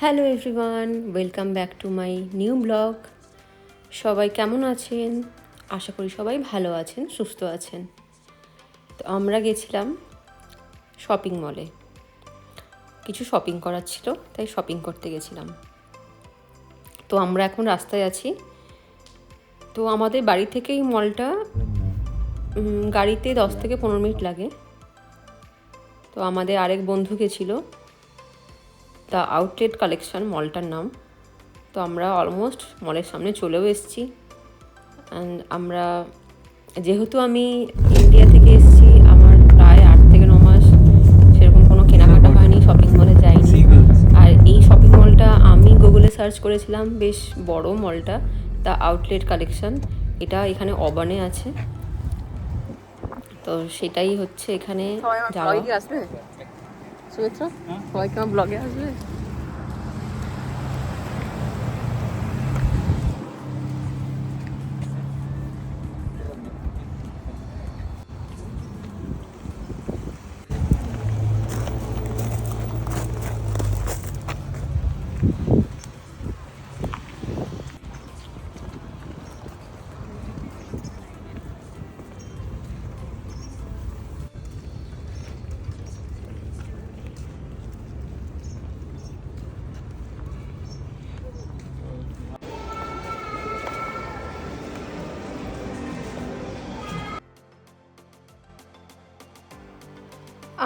Hello everyone, welcome back to my new blog. সবাই কেমন আছেন? আশা করি সবাই ভালো আছেন, সুস্থ আছেন। তো আমরা গেছিলাম শপিং মলে, কিছু শপিং করার ছিল, তাই শপিং করতে গেছিলাম। তো আমরা এখন রাস্তায় আছি। তো আমাদের বাড়ি থেকেই মলটা গাড়িতে 10 থেকে 15 মিনিট লাগে। তো আমাদের আরেক বন্ধু গেছিলো, দ্য আউটলেট কালেকশন মলটার নাম। তো আমরা অলমোস্ট মলের সামনে চলেও এসেছি। অ্যান্ড আমরা যেহেতু আমি ইন্ডিয়া থেকে এসেছি, আমার প্রায় 8 থেকে 9 মাস সেরকম কোনো কেনাকাটা হয়নি, শপিং মলে যাইনি। আর এই শপিং মলটা আমি গুগলে সার্চ করেছিলাম, বেশ বড় মলটা, দ্য আউটলেট কালেকশন। এটা এখানে অবানে আছে। তো সেটাই হচ্ছে এখানে যাওয়া। আসবে সুমিত্রা, সবাই কেমন ব্লগে আসবে?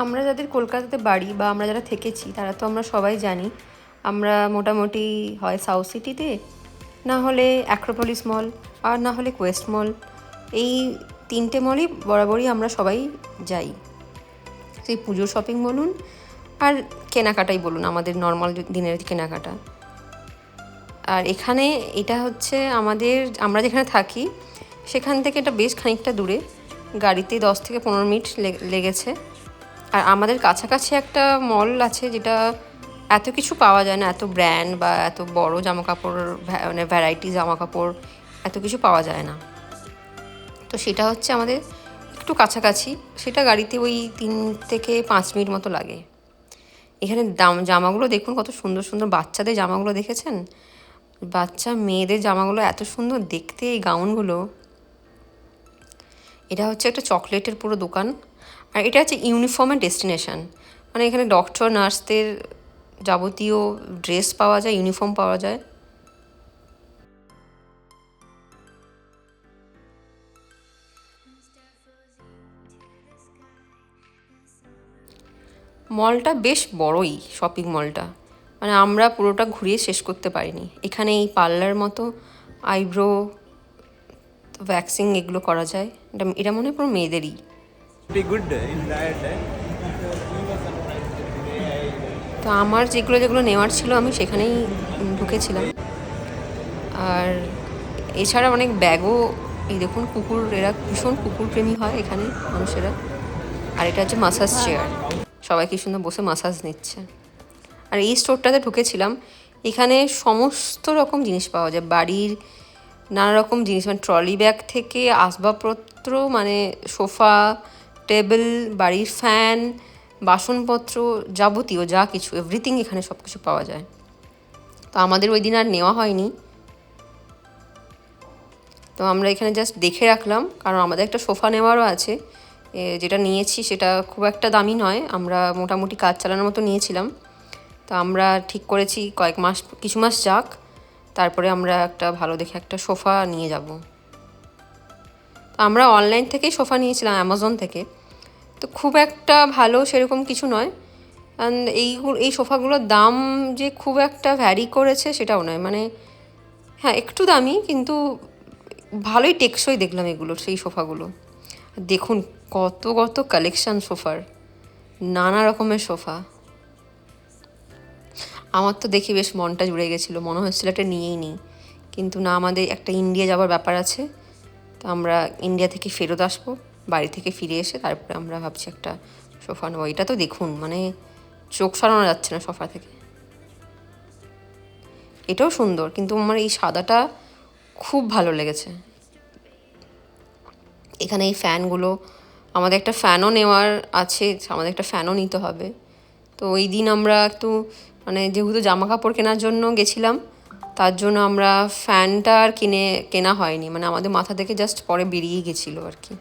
আমরা যাদের কলকাতাতে বাড়ি বা আমরা যারা থেকেছি তারা তো আমরা সবাই জানি, আমরা মোটামুটি হয় সাউথ সিটিতে, না হলে অ্যাক্রোপলিস মল, আর না হলে কোয়েস্ট মল। এই তিনটে মলই বরাবরই আমরা সবাই যাই। সেই পুজোর শপিং বলুন আর কেনাকাটাই বলুন, আমাদের নর্মাল দিনের কেনাকাটা। আর এখানে এটা হচ্ছে আমরা যেখানে থাকি সেখান থেকে এটা বেশ খানিকটা দূরে, গাড়িতে 10 থেকে 15 মিনিট লেগেছে। আর আমাদের কাছাকাছি একটা মল আছে যেটা এত কিছু পাওয়া যায় না, এত ব্র্যান্ড বা এত বড় জামাকাপড়, মানে ভ্যারাইটি জামাকাপড় এত কিছু পাওয়া যায় না। তো সেটা হচ্ছে আমাদের একটু কাছাকাছি, সেটা গাড়িতে ওই 3 থেকে 5 মিনিট মতো লাগে। এখানে জামাগুলো দেখুন, কত সুন্দর সুন্দর বাচ্চাদের জামাগুলো দেখেছেন? বাচ্চা মেয়েদের জামাগুলো এত সুন্দর দেখতে, এই গাউনগুলো। এটা হচ্ছে একটা চকলেটের পুরো দোকান। আর এটা হচ্ছে ইউনিফর্মের ডেস্টিনেশন, মানে এখানে ডক্টর নার্সদের যাবতীয় ড্রেস পাওয়া যায়, ইউনিফর্ম পাওয়া যায়। মলটা বেশ বড়ই, শপিং মলটা, মানে আমরা পুরোটা ঘুরিয়ে শেষ করতে পারিনি। এখানে এই পার্লার মতো আইব্রো, ভ্যাক্সিং এগুলো করা যায়। এটা মনে হয় পুরো মেয়েদেরই। তো আমার যেগুলো যেগুলো নেওয়ার ছিল আমি সেখানেই ঢুকেছিলাম। আর এছাড়া অনেক ব্যাগও, এই দেখুন কুকুর, এরা ভীষণ কুকুরপ্রেমী হয় এখানে মানুষেরা। আর এটা হচ্ছে মাসাজ চেয়ার, সবাই কি সুন্দর বসে মাসাজ নিচ্ছে। আর এই স্টোরটাতে ঢুকেছিলাম, এখানে সমস্ত রকম জিনিস পাওয়া যায়, বাড়ির নানা রকম জিনিস, মানে ট্রলি ব্যাগ থেকে আসবাবপত্র, মানে সোফা, টেবিল, বাড়ির ফ্যান, বাসনপত্র, যাবতীয় যা কিছু, এভরিথিং এখানে সব কিছু পাওয়া যায়। তো আমাদের ওই দিন আর নেওয়া হয়নি। তো আমরা এখানে জাস্ট দেখে রাখলাম, কারণ আমাদের একটা সোফা নেওয়ারও আছে। যেটা নিয়েছি সেটা খুব একটা দামি নয়, আমরা মোটামুটি কাজ চালানোর মতো নিয়েছিলাম। তো আমরা ঠিক করেছি কিছু মাস যাক, তারপরে আমরা একটা ভালো দেখে একটা সোফা নিয়ে যাব। তো আমরা অনলাইন থেকেই সোফা নিয়েছিলাম, অ্যামাজন থেকে। তো খুব একটা ভালো সেরকম কিছু নয়। অ্যান্ড এই সোফাগুলোর দাম যে খুব একটা ভ্যারি করেছে সেটাও নয়, মানে হ্যাঁ একটু দামি, কিন্তু ভালোই টেকসই দেখলাম এগুলোর, সেই সোফাগুলো। দেখুন কত কত কালেকশান সোফার, নানা রকমের সোফা। আমার তো দেখি বেশ মনটা জুড়ে গেছিলো, মনে হচ্ছিলো একটা নিয়েই নিই। কিন্তু না, আমাদের একটা ইন্ডিয়া যাওয়ার ব্যাপার আছে। তো আমরা ইন্ডিয়া থেকে ফেরত আসবো, বাড়ি থেকে ফিরে এসে তারপরে আমরা ভাবছি একটা সোফা নেবো। এটা তো দেখুন, মানে চোখ সরানো যাচ্ছে না সোফা থেকে। এটাও সুন্দর, কিন্তু আমার এই সাদাটা খুব ভালো লেগেছে। এখানে এই ফ্যানগুলো, আমাদের একটা ফ্যানও নেওয়ার আছে, আমাদের একটা ফ্যানও নিতে হবে। তো ওই দিন আমরা একটু মানে যেহেতু জামা কাপড় কেনার জন্য গেছিলাম, তার জন্য আমরা ফ্যানটা আর কেনা হয়নি, মানে আমাদের মাথা থেকে জাস্ট পরে বেরিয়ে গেছিলো আর কি।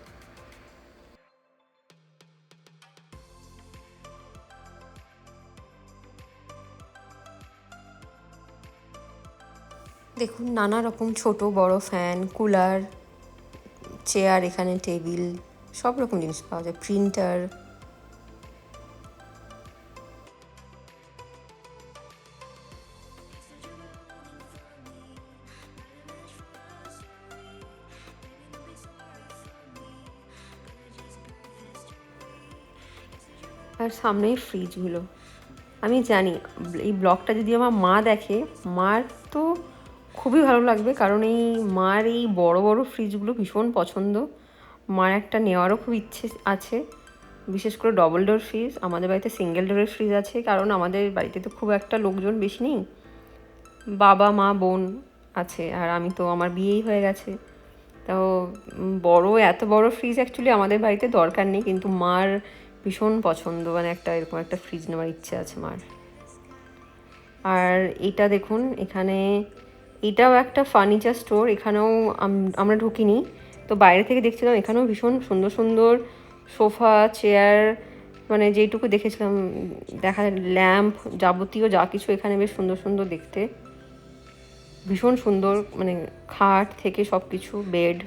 দেখুন নানা রকম ছোট বড় ফ্যান, কুলার, চেয়ার, এখানে টেবিল, সব রকম জিনিস পাওয়া যায়, প্রিন্টার। আর সামনেই ফ্রিজগুলো। আমি জানি এই ব্লগটা যদি আমার মা দেখে, মার তো খুবই ভালো লাগবে, কারণ এই মার এই বড় বড় ফ্রিজগুলো ভীষণ পছন্দ। মার একটা নেওয়ারও খুব ইচ্ছে আছে, বিশেষ করে ডবল ডোর ফ্রিজ। আমাদের বাড়িতে সিঙ্গেল ডোরের ফ্রিজ আছে, কারণ আমাদের বাড়িতে তো খুব একটা লোকজন বেশি নেই, বাবা মা বোন আছে, আর আমি তো, আমার বিয়েই হয়ে গেছে। তো এত বড় ফ্রিজ অ্যাকচুয়ালি আমাদের বাড়িতে দরকার নেই, কিন্তু মার ভীষণ পছন্দ, মানে একটা এরকম একটা ফ্রিজ নেওয়ার ইচ্ছে আছে মার। আর এটা দেখুন, এখানে এটাও একটা ফার্নিচার স্টোর। এখানেও আমরা ঢুকিনি, তো বাইরে থেকে দেখছিলাম। এখানেও ভীষণ সুন্দর সুন্দর সোফা, চেয়ার, মানে যেইটুকু দেখেছিলাম, ল্যাম্প, যাবতীয় যা কিছু এখানে বেশ সুন্দর সুন্দর দেখতে, ভীষণ সুন্দর, মানে খাট থেকে সব কিছু, বেড,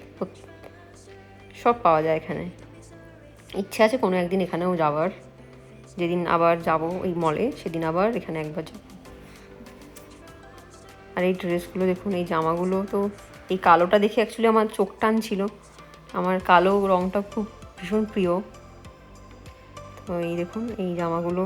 সব পাওয়া যায় এখানে। ইচ্ছে আছে কোনো একদিন এখানেও যাওয়ার, যেদিন আবার যাব এই মলে, সেদিন আবার এখানে একবার যাব। আর এই ড্রেসগুলো দেখুন, এই জামাগুলো তো, এই কালোটা দেখে অ্যাকচুয়ালি আমার চোখ টানছিল, আমার কালো রঙটা খুব ভীষণ প্রিয়। তো এই দেখুন এই জামাগুলো,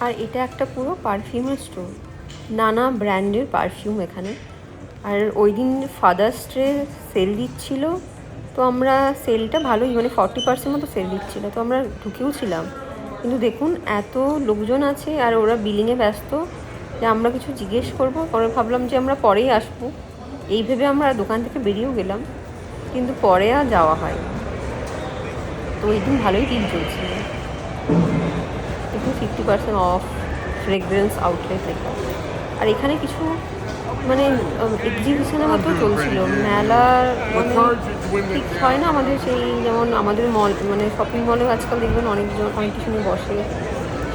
আর এটা একটা পুরো পারফিউমের স্টোর, নানা ব্র্যান্ডের পারফিউম এখানে। আর ওই দিন ফাদার্স ডে সেল দিচ্ছিলো, তো আমরা সেলটা ভালোই, মানে 40% মতো সেল দিচ্ছিলো, তো আমরা ঢুকেও ছিলাম। কিন্তু দেখুন এত লোকজন আছে, আর ওরা বিলিংয়ে ব্যস্ত, যে আমরা কিছু জিজ্ঞেস করবো, পরে ভাবলাম যে আমরা পরেই আসবো, এই ভেবে আমরা দোকান থেকে বেরিয়েও গেলাম, কিন্তু পরে আর যাওয়া হয়। তো ওই দিন ভালোই ডিল চলছিল। দেখুন 50% অফ, ফ্রেগরেন্স আউটলেট লেখা। আর এখানে কিছু মানে এক্সিবিশনের মতো চলছিল, মেলা, মানে ঠিক হয় না আমাদের সেই, যেমন আমাদের মল, মানে শপিং মলেও আজকাল দেখবেন অনেক কিছু নিয়ে বসে,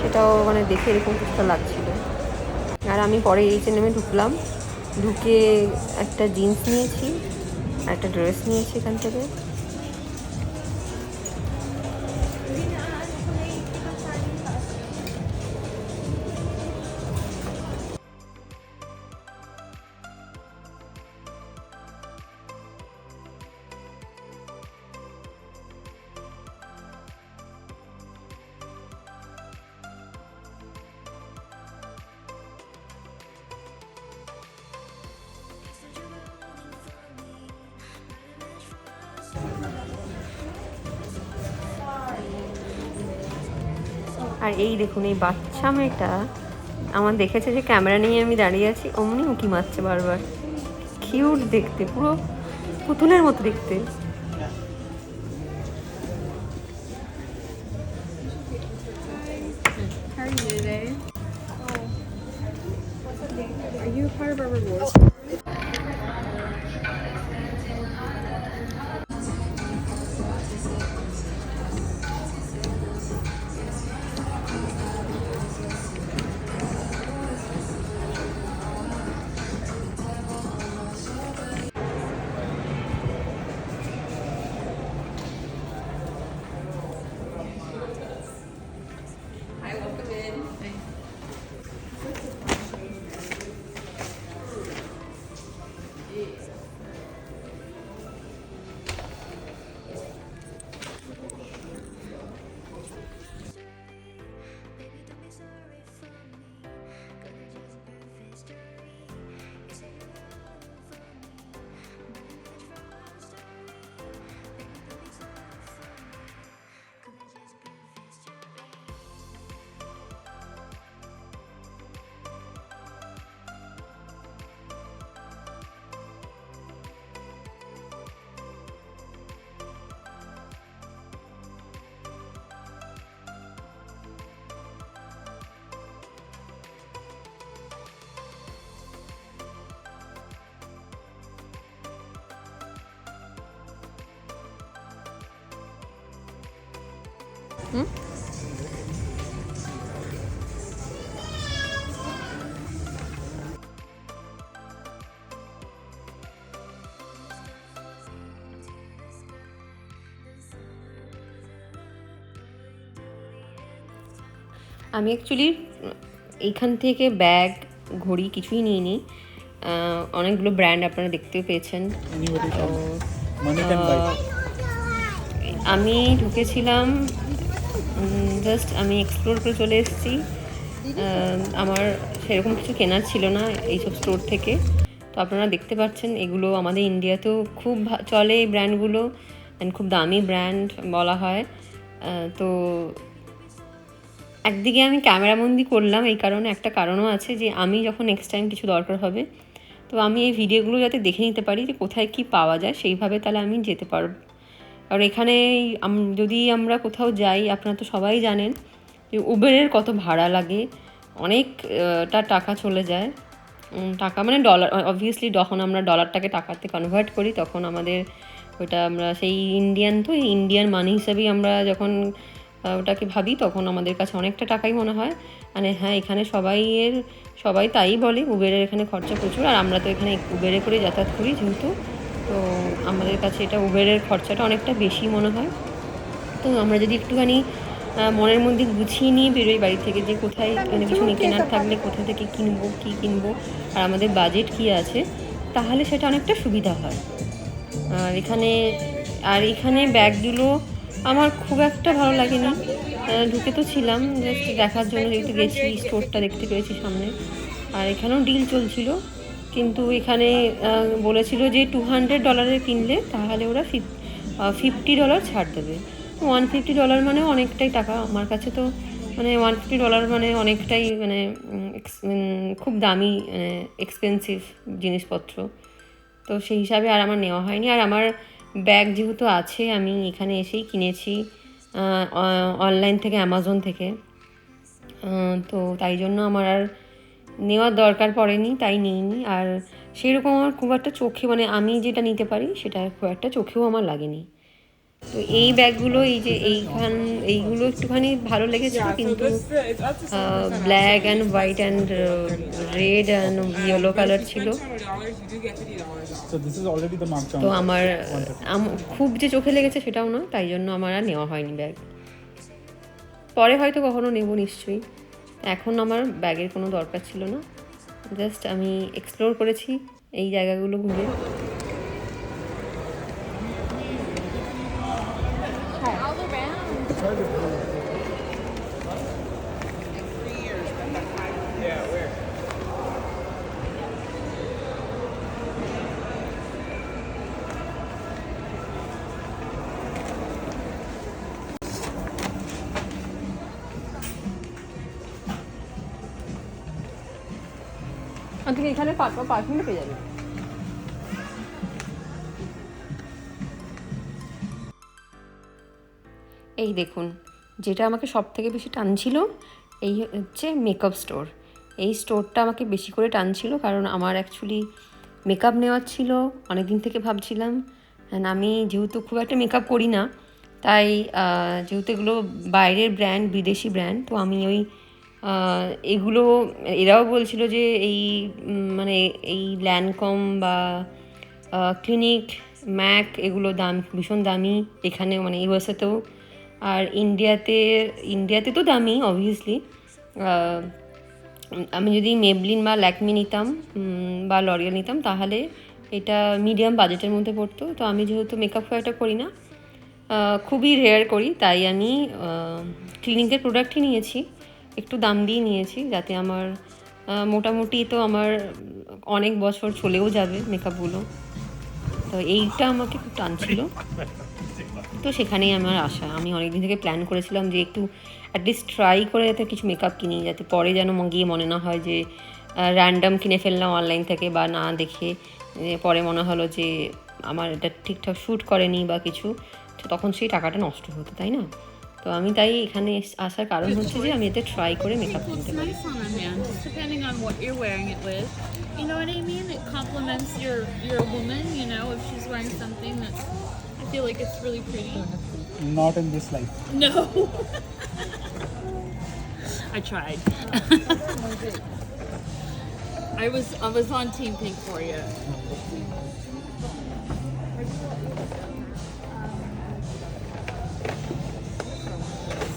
সেটাও মানে দেখে এরকম কিছুটা লাগছিল। আর আমি পরে H&M-এ ঢুকলাম, ঢুকে একটা জিন্স নিয়েছি, আর একটা ড্রেস নিয়েছি এখান থেকে। আর এই দেখুন এই বাচ্চা মেয়েটা আমার দেখেছে যে ক্যামেরা নিয়ে আমি দাঁড়িয়ে আছি, অমনি উঁকি মারছে বারবার। কিউট দেখতে, পুরো পুতুলের মতো দেখতে। How are you today? Are you a part of our rewards? হুম? আমি অ্যাকচুয়ালি এইখান থেকে ব্যাগ ঘড়ি কিছুই নিইনি। অনেকগুলো ব্র্যান্ড আপনারা দেখতেও পেয়েছেন। Anybody তো can. Money can buy. আমি ঢুকেছিলাম, জাস্ট আমি এক্সপ্লোর করে চলে এসেছি। আমার সেরকম কিছু কেনার ছিল না এইসব স্টোর থেকে। তো আপনারা দেখতে পাচ্ছেন এগুলো আমাদের ইন্ডিয়াতেও খুব চলে এই ব্র্যান্ডগুলো, অ্যান্ড খুব দামি ব্র্যান্ড বলা হয়। তো একদিকে আমি ক্যামেরাবন্দি করলাম এই কারণে, একটা কারণও আছে যে আমি যখন নেক্সট টাইম কিছু দরকার হবে তো আমি এই ভিডিওগুলো যাতে দেখে নিতে পারি যে কোথায় কি পাওয়া যায়, সেইভাবে তাহলে আমি যেতে পারব। আর এখানে যদি আমরা কোথাও যাই, আপনারা তো সবাই জানেন যে উবেরের কত ভাড়া লাগে, অনেকটা টাকা চলে যায়। টাকা মানে ডলার, অবভিয়াসলি যখন আমরা ডলারটাকে টাকাতে কনভার্ট করি তখন আমাদের ওইটা আমরা সেই ইন্ডিয়ান, তো এই ইন্ডিয়ান মানি হিসাবেই আমরা যখন ওটাকে ভাবি তখন আমাদের কাছে অনেকটা টাকাই মনে হয়। মানে হ্যাঁ, এখানে সবাই তাই বলে উবেরের এখানে খরচা প্রচুর, আর আমরা তো এখানে উবেরে করে যাতায়াত করি যেহেতু, তো আমাদের কাছে এটা উবেরের খরচাটা অনেকটা বেশি মনে হয়। তো আমরা যদি একটুখানি মনের মধ্যে গুছিয়ে নিয়ে বেরোই বাড়ি থেকে যে কোথায় কিছু কেনার থাকলে কোথা থেকে কিনবো আর আমাদের বাজেট কী আছে, তাহলে সেটা অনেকটা সুবিধা হয়। আর এখানে ব্যাগগুলো আমার খুব একটা ভালো লাগেনি। ঢুকে তো ছিলাম জাস্ট দেখার জন্য, যেহেতু গেছি স্টোরটা দেখতে পেয়েছি সামনে, আর এখানেও ডিল চলছিল। কিন্তু এখানে বলেছিল যে $200 কিনলে তাহলে ওরা $50 ছাড় দেবে। $150 মানে অনেকটাই টাকা আমার কাছে, তো মানে $150 মানে অনেকটাই মানে খুব দামি এক্সপেন্সিভ জিনিসপত্র। তো সেই হিসাবে আর আমার নেওয়া হয়নি। আর আমার ব্যাগ যেহেতু আছে, আমি এখানে এসেই কিনেছি অনলাইন থেকে, অ্যামাজন থেকে। তো তাই জন্য আমার আর নেওয়ার দরকার পড়েনি, তাই নিইনি। আর সেরকম আমার খুব একটা চোখে, মানে আমি যেটা নিতে পারি সেটা খুব একটা চোখেও আমার লাগেনি। তো এই ব্যাগগুলো, এইগুলো একটুখানি ভালো লেগেছিল, কিন্তু black and white and red and yellow colour ছিল। So this is already the markdown. তো আমার খুব যে চোখে লেগেছে সেটাও না, তাই জন্য আমার আর নেওয়া হয়নি ব্যাগ। পরে হয়তো কখনো নেব নিশ্চয়ই, এখন আমার ব্যাগের কোনো দরকার ছিল না। জাস্ট আমি এক্সপ্লোর করেছি এই জায়গাগুলো ঘুরে। তুমি এখানে 5 মিনিট পেয়ে যাবে। এই দেখুন, যেটা আমাকে সব থেকে বেশি টানছিল এই হচ্ছে মেকআপ স্টোর। এই স্টোরটা আমাকে বেশি করে টানছিল, কারণ আমার অ্যাকচুয়ালি মেকআপ নেওয়ার ছিল, অনেক দিন থেকে ভাবছিলাম। আমি যেহেতু খুব একটা মেকআপ করি না, তাই যেহেতু এগুলো বাইরের ব্র্যান্ড, বিদেশি ব্র্যান্ড, তো আমি এগুলো, এরাও বলছিল যে মানে এই ল্যানকম বা ক্লিনিক, ম্যাক, এগুলো ভীষণ দামি এখানেও, মানে ইউএসএতেও। আর ইন্ডিয়াতে তো দামি অবভিয়াসলি। আমি যদি মেবলিন বা ল্যাকমি নিতাম বা লরিয়াল নিতাম তাহলে এটা মিডিয়াম বাজেটের মধ্যে পড়তো। তো আমি যেহেতু মেকআপ খুব একটা করি না, খুবই রেয়ার করি, তাই আমি ক্লিনিকের প্রোডাক্টই নিয়েছি, একটু দাম দিয়ে নিয়েছি, যাতে আমার মোটামুটি তো আমার অনেক বছর চলেও যাবে মেকআপগুলো। তো এইটা আমাকে খুব টানছিল, তো সেখানেই আমার আশা। আমি অনেকদিন থেকে প্ল্যান করেছিলাম যে একটু অ্যাটলিস্ট ট্রাই করে যাতে কিছু মেকআপ কিনি, যাতে পরে যেন গিয়ে মনে না হয় যে র্যান্ডাম কিনে ফেললাম অনলাইন থেকে, বা না দেখে পরে মনে হলো যে আমার এটা ঠিকঠাক শ্যুট করেনি বা কিছু, তো তখন সেই টাকাটা নষ্ট হতো, তাই না? তো আমি তাই এখানে আসার কারণ হচ্ছে যে আমি এতে ট্রাই করে মেকআপ কিনতে পারি। Nice on a man, just depending on what you're wearing it with. You know what I mean? It complements your woman, you know, if she's wearing something that I feel like it's really pretty. Not in this life. No. I tried. I was on Team Pink for you.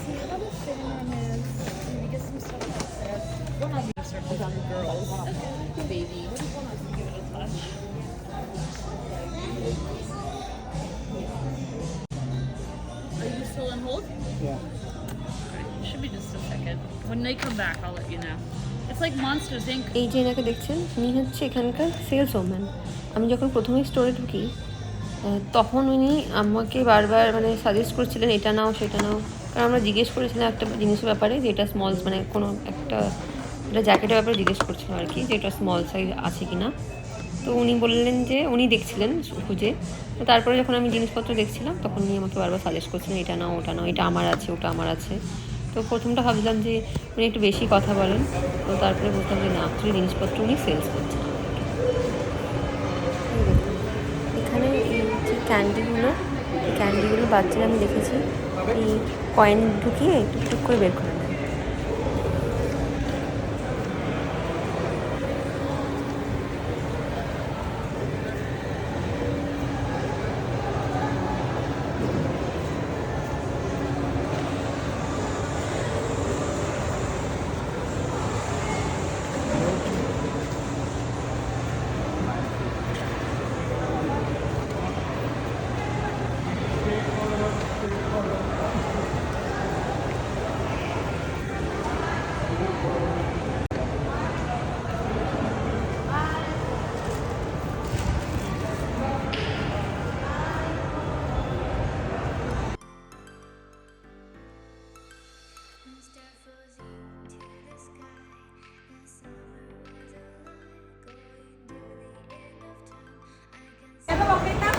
See how the fitting room is. Maybe get some stuff like this. One of these circles on the girls. Baby. Give it a touch. Are you still on hold? Yeah. It should be just a second. When they come back, I'll let you know. It's like Monsters Inc. এই যে এনাকে দেখছেন, উনি হচ্ছে এখানকার sales woman. আমি যখন প্রথমে স্টোরে ঢুকি তখন উনি আমাকে বারবার মানে সাজেস্ট করছিলেন এটা নাও সেটা নাও, কারণ আমরা জিজ্ঞেস করেছিলাম একটা জিনিসের ব্যাপারে যে এটা স্মলস মানে কোনো একটা জ্যাকেটের ব্যাপারে জিজ্ঞেস করছিলাম আর কি, যে এটা স্মল সাইজ আছে কি না। তো উনি বললেন যে উনি দেখছিলেন খুঁজে, তো তারপরে যখন আমি জিনিসপত্র দেখছিলাম তখন উনি আমাকে বারবার সাজেস্ট করছিলেন এটা নাও ওটা নাও, এটা আমার আছে ওটা আমার আছে। তো প্রথমটা ভাবছিলাম যে উনি একটু বেশি কথা বলেন, তো তারপরে বলতাম যে না, অ্যাকচুয়ালি জিনিসপত্র উনি সেলস করছেন। এখানে এই যে ক্যান্ডিগুলো বাচ্চারা আমি দেখেছি এই কয়েন ঢুকিয়ে টুকটুক করে বের করে নেয়।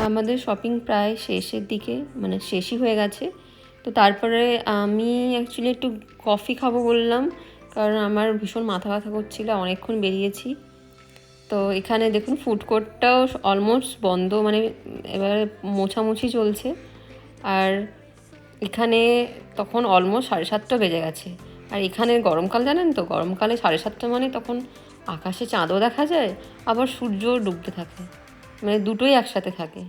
আমাদের শপিং প্রায় শেষের দিকে, মানে শেষই হয়ে গেছে। তো তারপরে আমি অ্যাকচুয়ালি একটু কফি খাবো বললাম, কারণ আমার ভীষণ মাথা ব্যথা করছিল, অনেকক্ষণ বেরিয়েছি। তো এখানে দেখুন ফুড কোর্টটাও অলমোস্ট বন্ধ, মানে এবার মোছামুছি চলছে। আর এখানে তখন অলমোস্ট 7:30 বেজে গেছে। আর এখানে গরমকাল জানেন তো, গরমকালে 7:30 মানে তখন আকাশে চাঁদও দেখা যায়, আবার সূর্যও ডুবতে থাকে, মানে দুটোই একসাথে থাকে।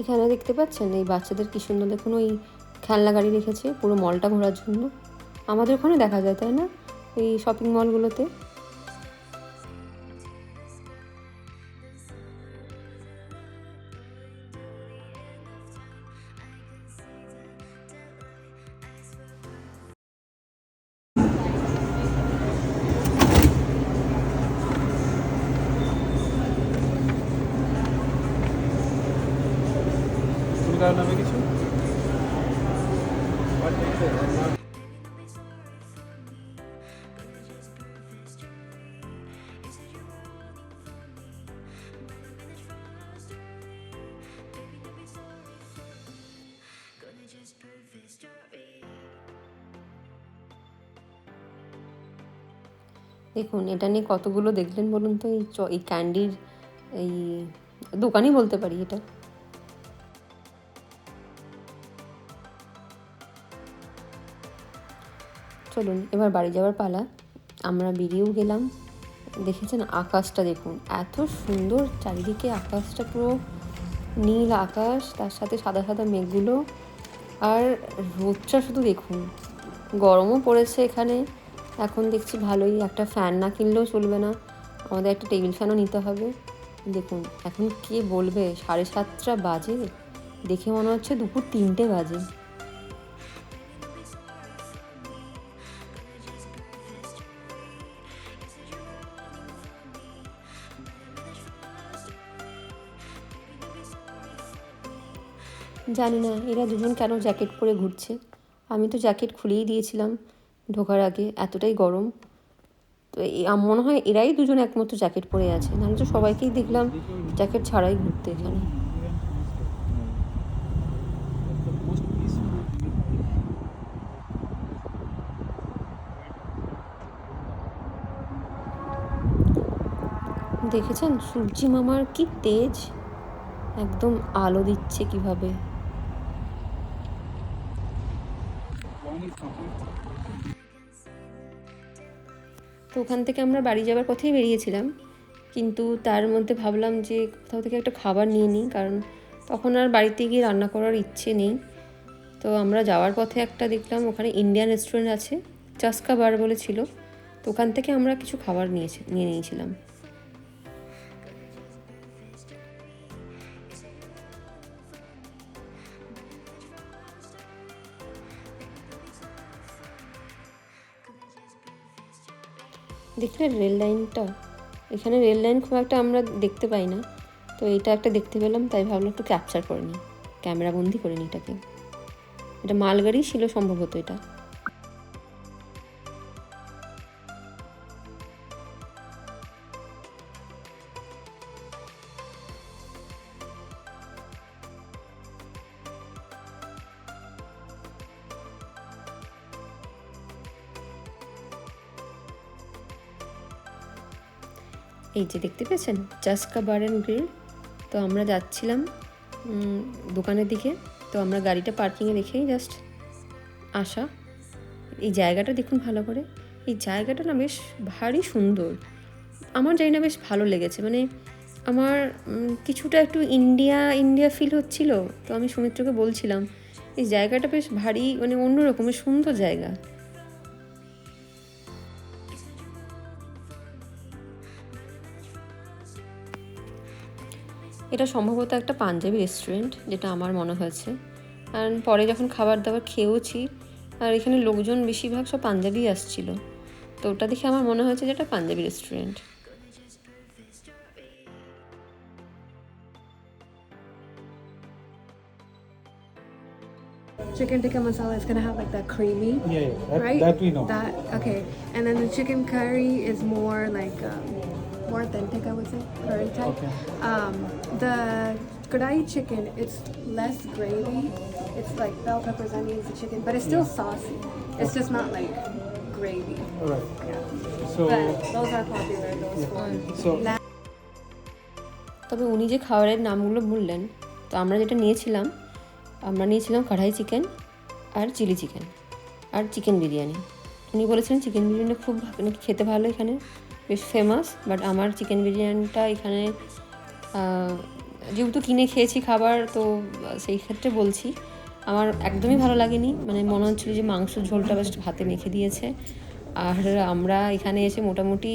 এখানে দেখতে পাচ্ছেন এই বাচ্চাদের কি সুন্দর, দেখুন ওই খেলনা গাড়ি রেখেছে পুরো মলটা ঘোরার জন্য। আমাদের ওখানে দেখা যায় তাই না এই শপিং মলগুলোতে। কার নামে কিছু দেখুন এটা নিয়ে কতগুলো দেখলেন বলুন তো, এই ক্যান্ডির এই দোকানই বলতে পারি এটা। চলুন এবার বাড়ি যাওয়ার পালা। আমরা বেরিয়েও গেলাম। দেখেছেন আকাশটা দেখুন, এত সুন্দর চারিদিকে, আকাশটা পুরো নীল আকাশ, তার সাথে সাদা সাদা মেঘগুলো, আর রোদটা শুধু দেখুন। গরমও পড়েছে এখানে এখন দেখছি ভালোই, একটা ফ্যান না কিনলেও চলবে না, আমাদের একটা টেবিল ফ্যানও নিতে হবে। দেখুন এখন কে বলবে 7:30 বাজে, দেখে মনে হচ্ছে দুপুর 3টে বাজে। জানি না এরা দুজন কেন জ্যাকেট পরে ঘুরছে। আমি তো জ্যাকেট খুলেই দিয়েছিলাম ঢোকার আগে, এতটাই গরম। তো মনে হয় এরাই দুজন একমাত্র জ্যাকেট পরে আছে, নাহলে তো সবাইকেই দেখলাম জ্যাকেট ছাড়াই ঘুরতে এখানে। দেখেছেন সূর্যি মামার কি তেজ, একদম আলো দিচ্ছে কিভাবে। তো ওখান থেকে আমরা বাড়ি যাওয়ার পথেই বেরিয়েছিলাম, কিন্তু তার মধ্যে ভাবলাম যে কোথাও থেকে একটা খাবার নিয়ে নিই, কারণ তখন আর বাড়িতে গিয়ে রান্না করার ইচ্ছে নেই। তো আমরা যাওয়ার পথে একটা দেখলাম ওখানে ইন্ডিয়ান রেস্টুরেন্ট আছে, চাস্কা বার বলে ছিল। তো ওখান থেকে আমরা কিছু খাবার নিয়ে নিয়েছিলাম। দেখলে রেল লাইনটা, এখানে রেল লাইন খুব একটা আমরা দেখতে পাই না, তো এটা একটা দেখতে পেলাম, তাই ভাবলাম একটু ক্যাপচার করে নিই, ক্যামেরা বন্দি করে নিই এটাকে। এটা মালগাড়ি ছিল সম্ভবত এটা। এই যে দেখতে পেয়েছেন চাস্কা বার অ্যান্ড গ্রিল। তো আমরা যাচ্ছিলাম দোকানের দিকে, তো আমরা গাড়িটা পার্কিংয়ে রেখেই জাস্ট আসা। এই জায়গাটা দেখুন ভালো করে, এই জায়গাটা না বেশ ভারী সুন্দর, আমার জানি না বেশ ভালো লেগেছে। মানে আমার কিছুটা একটু ইন্ডিয়া ইন্ডিয়া ফিল হচ্ছিল। তো আমি সুমিত্রকে বলছিলাম এই জায়গাটা বেশ ভারী, মানে অন্যরকমের সুন্দর জায়গা। এটা সম্ভবত একটা পাঞ্জাবি রেস্টুরেন্ট, যেটা আমার মনে হয়েছে। কারণ পরে যখন খাবার দাবার খেয়েওছি, আর এখানে লোকজন বেশিরভাগ সব পাঞ্জাবি আসছিল, তো ওটা দেখে আমার মনে হয়েছে যে এটা Punjabi restaurant. Chicken tikka masala is gonna have like that creamy, right? That we know. That okay, and then the chicken curry is more like more authentic, I would say, curry type. Okay. The kadai chicken, it's less gravy. It's like bell peppers, onions, the chicken, but it's still saucy. It's just not like gravy. Right. Yeah. So, But those are popular. Those four. so তবে উনি যে খাবারের নামগুলো বললেন, তো আমরা যেটা নিয়েছিলাম, আমরা নিয়েছিলাম কড়াই চিকেন আর চিলি চিকেন আর চিকেন বিরিয়ানি। উনি বলেছিলেন চিকেন বিরিয়ানি খুব নাকি খেতে ভালো, এখানে বেশ ফেমাস। বাট আমার চিকেন বিরিয়ানিটা এখানে যেহেতু কিনে খেয়েছি খাবার, তো সেই ক্ষেত্রে বলছি আমার একদমই ভালো লাগেনি। মানে মনে হচ্ছিলো যে মাংসর ঝোলটা বেশ ভাতে মেখে দিয়েছে। আর আমরা এখানে এসে মোটামুটি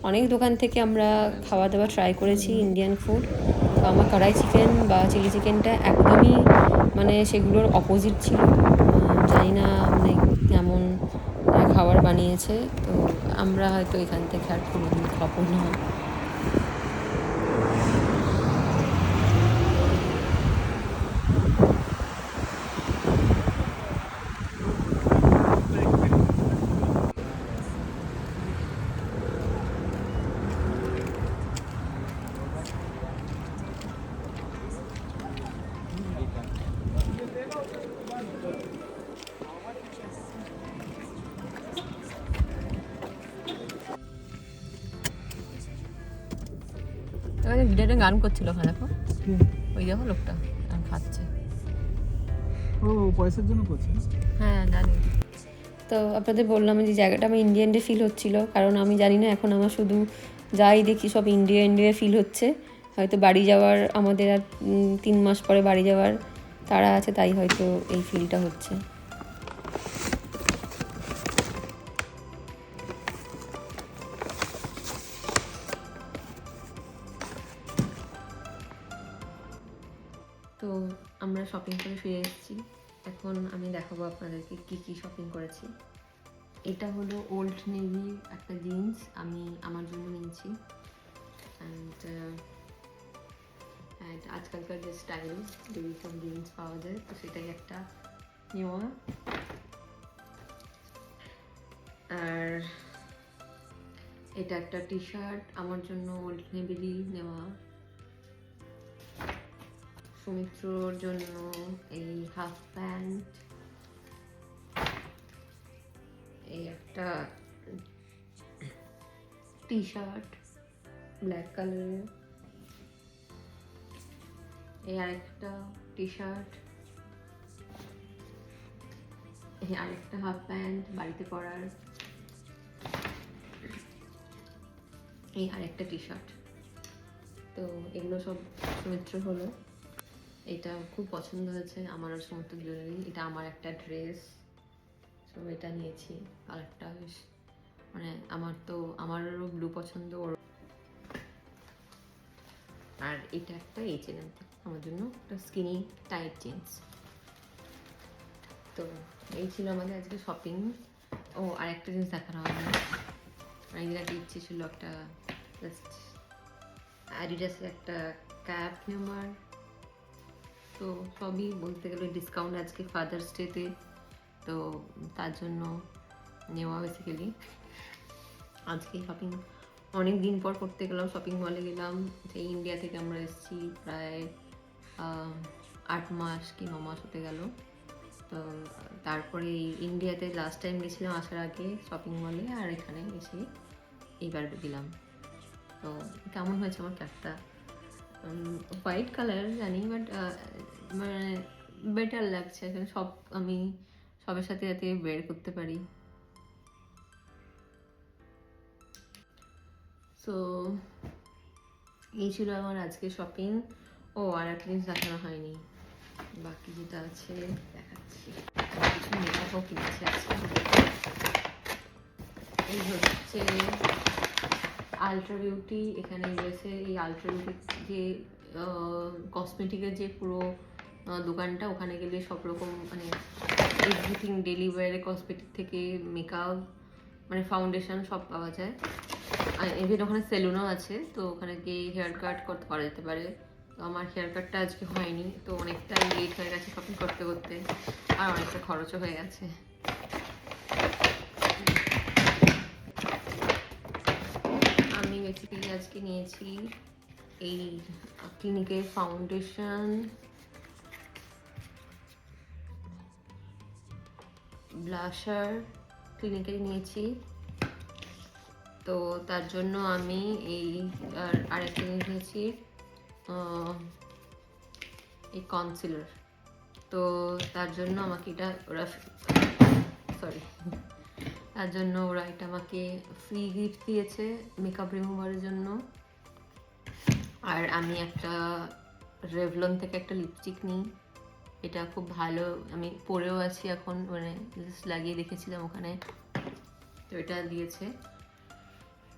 অনেক দোকান থেকে আমরা খাওয়া দাওয়া ট্রাই করেছি ইন্ডিয়ান ফুড, তো আমার কড়াই চিকেন বা চিলি চিকেনটা একদমই মানে সেগুলোর অপোজিট ছিল। জানি না মানে কেমন খাবার বানিয়েছে, তো আমরা হয়তো এখান থেকে আর কোনোদিন খাবো না। ভিডিওটা গান করছিল ওখানে, দেখো ওই দেখো লোকটা খাচ্ছে। ও পয়সার জন্য করছে। হ্যাঁ জানি। তো আপনাদের বললাম যে জায়গাটা আমার ইন্ডিয়ান ডে ফিল হচ্ছিল, কারণ আমি জানি না এখন আমার শুধু যাই দেখি সব ইন্ডিয়া ইন্ডিয়া ফিল হচ্ছে। হয়তো বাড়ি যাওয়ার আমাদের আর 3 মাস পরে বাড়ি যাওয়ার তাড়া আছে, তাই হয়তো এই ফিলটা হচ্ছে। তো আমরা শপিং করে ফিরে এসেছি, এখন আমি দেখাবো আপনাদেরকে কী কী শপিং করেছি। এটা হলো ওল্ড নেভি একটা জিন্স, আমি আমার জন্য নিয়েছি। অ্যান্ড আজকালকার যে স্টাইল যদি সব জিন্স পাওয়া যায় তো সেটাই একটা নেওয়া। আর এটা একটা টি শার্ট আমার জন্য ওল্ড নেভিরই নেওয়া। সুমিত্রর জন্য এই হাফ প্যান্ট, এই একটা টি শার্ট ব্ল্যাক কালারের, এই আরেকটা টি শার্ট, এই আরেকটা হাফ প্যান্ট বাড়িতে পরার, এই আরেকটা টি শার্ট। তো এগুলো সব সুমিত্র হলো। এটা খুব পছন্দ হয়েছে আমার আর সমুদ্রের জন্যই। এটা আমার একটা ড্রেস, তো এটা নিয়েছি। কালারটা বেশ মানে আমারও ব্লু পছন্দ ওর। আর এটা একটা H&M আমার জন্য একটা স্কিনি টাইট জিন্স। তো এই ছিল আমাদের আজকে শপিং। ও আর একটা জিনিস দেখানো হয় না, অনেকদিন একটা ইচ্ছে ছিল একটা জাস্ট অ্যাডিডাসের একটা ক্যাপ নেওয়ার। তো সবই বলতে গেলে ডিসকাউন্ট আজকে ফাদার্স ডেতে, তো তার জন্য নেওয়া বেসিক্যালি। আজকে শপিং অনেক দিন পর করতে গেলাম, শপিং মলে গেলাম। সেই ইন্ডিয়া থেকে আমরা এসেছি প্রায় 8 মাস কি 9 মাস হতে গেল। তো তারপরে ইন্ডিয়াতে লাস্ট টাইম গেছিলাম আসার আগে শপিং মলে, আর এখানে এসে এইবার গেলাম। তো কেমন হয়েছে আমার ক্যাপটা? হোয়াইট কালার জানি, বাট মানে বেটার লাগছে এখানে সব, আমি সবের সাথে যাতে বের করতে পারি। সো এই ছিল আমার আজকে শপিং। ও আর একটা জিনিস দেখানো হয়নি, বাকি যেটা আছে দেখাচ্ছি। কিছু মেকআপও কিনেছি আজকে। এই হচ্ছে আলট্রা বিউটি, এখানে রয়েছে এই আলট্রা বিউটির যে কসমেটিকের যে পুরো দোকানটা, ওখানে গেলে সব রকম মানে এভরিথিং ডেলি ওয়্যারের কসমেটিক থেকে মেকআপ মানে ফাউন্ডেশন সব পাওয়া যায়। আর ইভেন ওখানে সেলুনও আছে, তো ওখানে গিয়ে হেয়ার কাট করা যেতে পারে। তো আমার হেয়ার কাটটা আজকে হয়নি, তো অনেকটাই লেট হয়ে গেছে শপিং করতে করতে, আর অনেকটা খরচও হয়ে গেছে। আমি বেসিক্যালি আজকে নিয়েছি এই ক্লিনিকের ফাউন্ডেশন, ব্লাশার ক্লিনিকের নিয়েছি। তো তার জন্য আমি এই আরেকটা জিনিস নিয়েছি, এই কনসিলার। তো তার জন্য আমাকে এটা ওরা তার জন্য ওরা এটা আমাকে ফ্রি গিফট দিয়েছে মেকআপ রিমুভারের জন্য। আর আমি একটা রেভলন থেকে একটা লিপস্টিক নিই, এটা খুব ভালো, আমি পরেও আছি এখন, মানে জাস্ট লাগিয়ে দেখেছিলাম ওখানে, তো এটা দিয়েছে,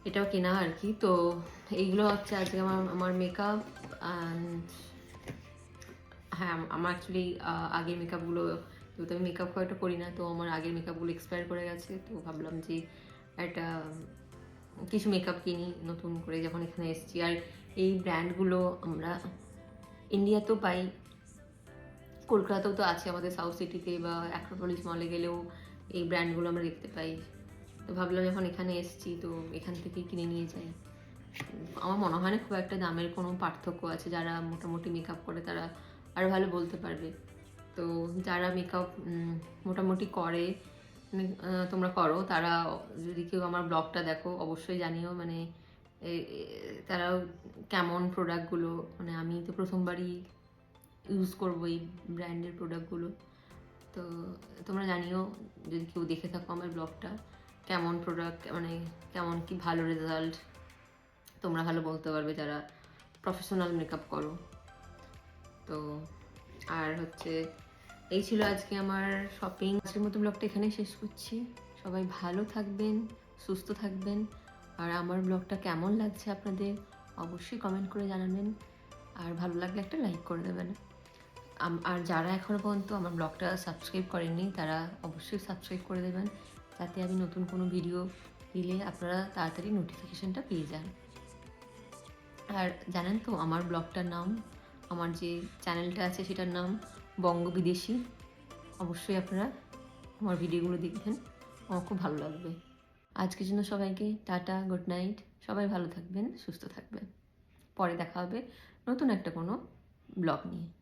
এটাও কেনা আর কি। তো এইগুলো হচ্ছে আজকে আমার মেকআপ। অ্যান্ড হ্যাঁ, আমার অ্যাকচুয়ালি আগের মেকআপগুলো, যেহেতু আমি মেকআপ খুব একটা করি না, তো আমার আগের মেকআপগুলো এক্সপায়ার করে গেছে। তো ভাবলাম যে একটা কিছু মেকআপ কিনি নতুন করে যখন এখানে এসেছি। আর এই ব্র্যান্ডগুলো আমরা ইন্ডিয়াতেও পাই, কলকাতাতেও তো আছে, আমাদের সাউথ সিটিতে বা অ্যাক্রোপলিস মলে গেলেও এই ব্র্যান্ডগুলো আমরা দেখতে পাই। তো ভাবলাম যখন এখানে এসেছি তো এখান থেকেই কিনে নিয়ে যাই। আমার মনে হয় না খুব একটা দামের কোনো পার্থক্য আছে, যারা মোটামুটি মেকআপ করে তারা আরও ভালো বলতে পারবে। তো যারা মেকআপ মোটামুটি করে, তোমরা করো, তারা যদি কেউ আমার ব্লগটা দেখো অবশ্যই জানিও, মানে তারাও কেমন প্রোডাক্টগুলো, মানে আমি তো প্রথমবারই ইউজ করবো এই ব্র্যান্ডের প্রোডাক্টগুলো। তো তোমরা জানিও যদি কেউ দেখে থাকো আমার ব্লগটা, কেমন প্রোডাক্ট, মানে কেমন কি ভালো রেজাল্ট, তোমরা ভালো বলতে পারবে যারা প্রফেশনাল মেকআপ করো। তো আর হচ্ছে এই ছিল আজকে আমার শপিং। আজকের মতো ব্লগটা এখানেই শেষ করছি। সবাই ভালো থাকবেন, সুস্থ থাকবেন। আর আমার ব্লগটা কেমন লাগছে আপনাদের অবশ্যই কমেন্ট করে জানাবেন, আর ভালো লাগলে একটা লাইক করে দেবেন। আর যারা এখনও পর্যন্ত আমার ব্লগটা সাবস্ক্রাইব করেননি তারা অবশ্যই সাবস্ক্রাইব করে দেবেন, যাতে আমি নতুন কোনো ভিডিও দিলে আপনারা তাড়াতাড়ি নোটিফিকেশানটা পেয়ে যান। আর জানেন তো আমার ব্লগটার নাম আমার যে চ্যানেলটা আছে সেটার নাম বঙ্গ বিদেশি। অবশ্যই আপনারা আমার ভিডিওগুলো দেখবেন, আমার খুব ভালো লাগবে। আজকের জন্য সবাইকে টাটা, গুড নাইট। সবাই ভালো থাকবেন, সুস্থ থাকবেন। পরে দেখা হবে নতুন একটা কোনো ব্লগ নিয়ে।